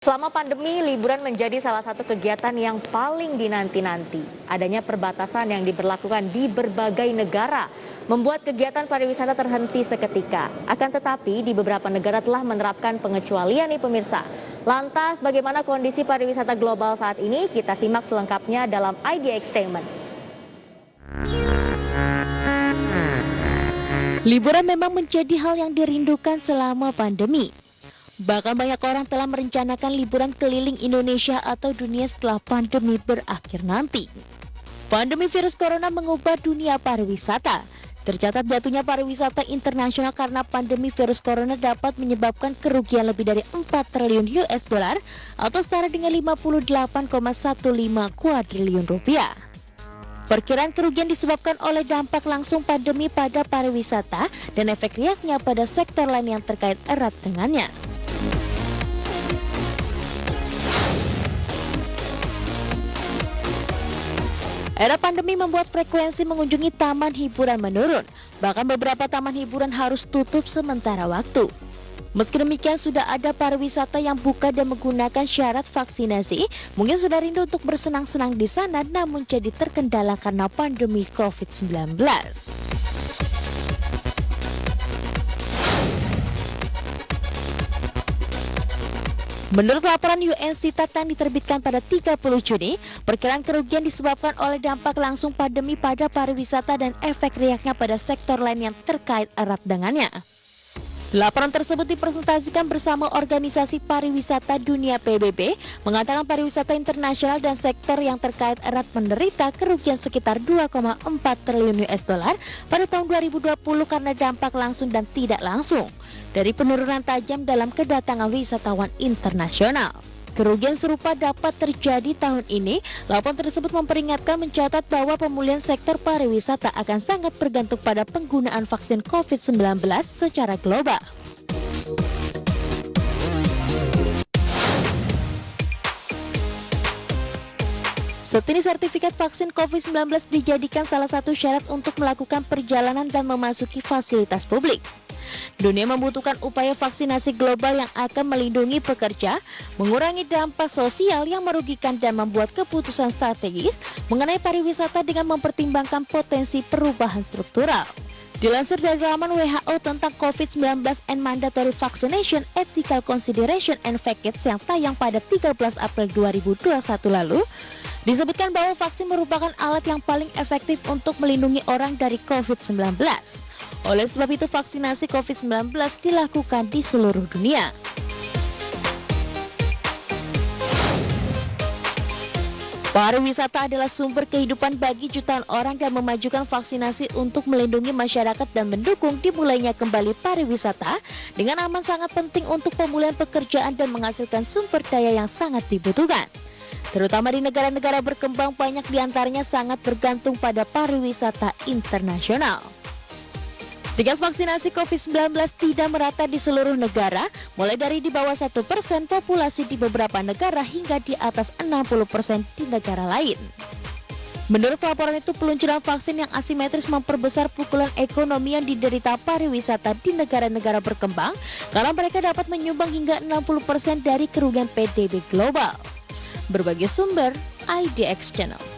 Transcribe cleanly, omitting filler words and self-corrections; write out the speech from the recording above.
Selama pandemi, liburan menjadi salah satu kegiatan yang paling dinanti-nanti. Adanya perbatasan yang diberlakukan di berbagai negara membuat kegiatan pariwisata terhenti seketika. Akan tetapi, di beberapa negara telah menerapkan pengecualian nih pemirsa. Lantas, bagaimana kondisi pariwisata global saat ini? Kita simak selengkapnya dalam Idea Entertainment. Liburan memang menjadi hal yang dirindukan selama pandemi. Bahkan banyak orang telah merencanakan liburan keliling Indonesia atau dunia setelah pandemi berakhir nanti. Pandemi virus corona mengubah dunia pariwisata. Tercatat jatuhnya pariwisata internasional karena pandemi virus corona dapat menyebabkan kerugian lebih dari 4 triliun US dollar atau setara dengan 58,15 kuadriliun rupiah. Perkiraan kerugian disebabkan oleh dampak langsung pandemi pada pariwisata dan efek riaknya pada sektor lain yang terkait erat dengannya. Era pandemi membuat frekuensi mengunjungi taman hiburan menurun. Bahkan beberapa taman hiburan harus tutup sementara waktu. Meski demikian sudah ada pariwisata yang buka dan menggunakan syarat vaksinasi, mungkin sudah rindu untuk bersenang-senang di sana namun jadi terkendala karena pandemi COVID-19. Menurut laporan UN CITAT yang diterbitkan pada 30 Juni, perkiraan kerugian disebabkan oleh dampak langsung pandemi pada pariwisata dan efek riaknya pada sektor lain yang terkait erat dengannya. Laporan tersebut dipresentasikan bersama Organisasi Pariwisata Dunia PBB, mengatakan pariwisata internasional dan sektor yang terkait erat menderita kerugian sekitar 2,4 triliun US dollar pada tahun 2020 karena dampak langsung dan tidak langsung dari penurunan tajam dalam kedatangan wisatawan internasional. Kerugian serupa dapat terjadi tahun ini. Laporan tersebut memperingatkan mencatat bahwa pemulihan sektor pariwisata akan sangat bergantung pada penggunaan vaksin COVID-19 secara global. Saat ini sertifikat vaksin COVID-19 dijadikan salah satu syarat untuk melakukan perjalanan dan memasuki fasilitas publik. Dunia membutuhkan upaya vaksinasi global yang akan melindungi pekerja, mengurangi dampak sosial yang merugikan dan membuat keputusan strategis mengenai pariwisata dengan mempertimbangkan potensi perubahan struktural. Dilansir dari laman WHO tentang COVID-19 and Mandatory Vaccination Ethical Consideration and Facts yang tayang pada 13 April 2021 lalu, disebutkan bahwa vaksin merupakan alat yang paling efektif untuk melindungi orang dari COVID-19. Oleh sebab itu, vaksinasi COVID-19 dilakukan di seluruh dunia. Pariwisata adalah sumber kehidupan bagi jutaan orang dan memajukan vaksinasi untuk melindungi masyarakat dan mendukung dimulainya kembali pariwisata dengan aman sangat penting untuk pemulihan pekerjaan dan menghasilkan sumber daya yang sangat dibutuhkan. Terutama di negara-negara berkembang, banyak diantaranya sangat bergantung pada pariwisata internasional. Tingkat vaksinasi COVID-19 tidak merata di seluruh negara, mulai dari di bawah 1% populasi di beberapa negara hingga di atas 60% di negara lain. Menurut laporan itu, peluncuran vaksin yang asimetris memperbesar pukulan ekonomi yang diderita pariwisata di negara-negara berkembang, karena mereka dapat menyumbang hingga 60% dari kerugian PDB global. Berbagai sumber, IDX Channel.